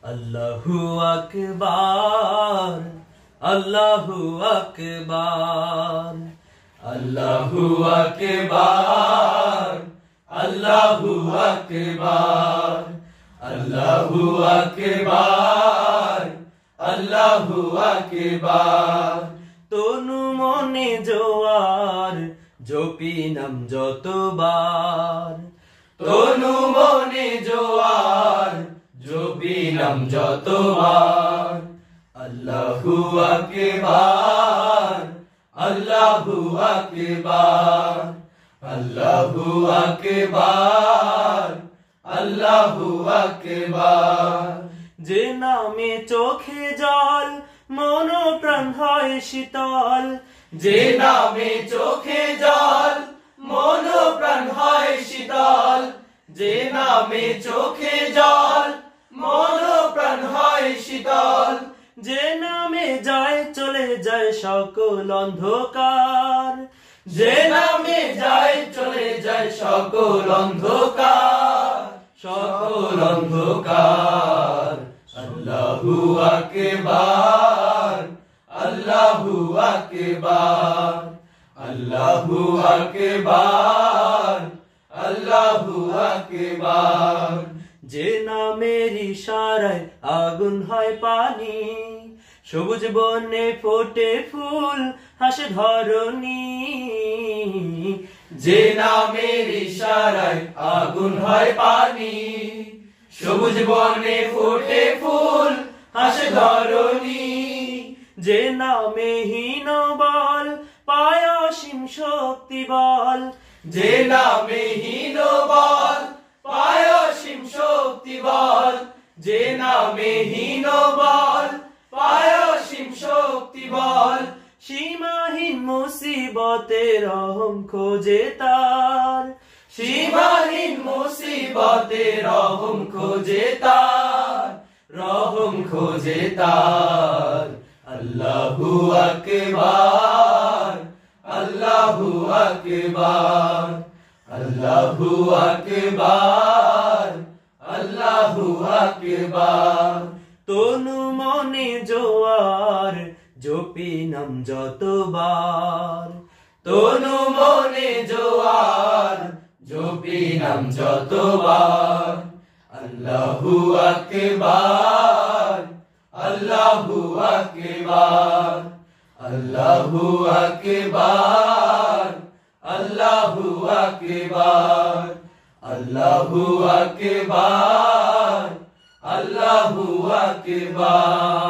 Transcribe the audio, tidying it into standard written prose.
আল্লাহু আকবার, আল্লাহু আকবার, আল্লাহু আকবার, আল্লাহু আকবার, আল্লাহু আকবার, আল্লাহু আকবার। তনু মনে জোয়ার, জপি নাম যতবার। তনু মনে জোয়ার, জপি নাম যতবার। আল্লাহু আকবার, আল্লাহু আকবার, আল্লাহু আকবার, আল্লাহু আকবার। যে নামে চোখে জল, মন প্রাণ হয় শীতল। যে নামে চোখে জল, মন প্রাণ হয় শীতল। যে নামে চোখে জল, মন প্রাণ হয় শীতল। যে নামে যায় চলে যায় সকল অন্ধকার। যে নামে যায় চলে যায় সকল অন্ধকার, সকল অন্ধকার। আল্লাহু আকবার, আল্লাহু আকবার, আল্লাহু আকবার, আল্লাহু আকবার। যে নামের ইশারায় আগুন হয় পানি, সবুজ বনে ফোটে ফুল, হাসে ধরণী। যে নামের ইশারায় আগুন হয় পানি, সবুজ বনে ফোটে ফুল, হাসে ধরণী। যে নামে হীন বল, পায় অসীম শক্তি বল। যে নামে হীন বল, পায় অসীম শক্তি বল। যে নামে হীন বল, পায় অসীম শক্তি বল। সীমাহীন মুসিবতের রহম খোঁজে তার। সীমাহীন মুসিবতের রহম খোঁজে তার, রহম খোঁজে তার। আল্লাহু আকবার, আল্লাহু আকবার, আল্লাহু আকবার, আল্লাহু আকবার। তনু মনে জোয়ার, জপি নাম যতবার। তনু মনে জোয়ার, জপি নাম যতবার। আল্লাহু আকবার, আল্লাহু আকবার, আল্লাহু আকবার, আল্লাহু আকবার, আল্লাহু আকবার, আল্লাহু আকবার।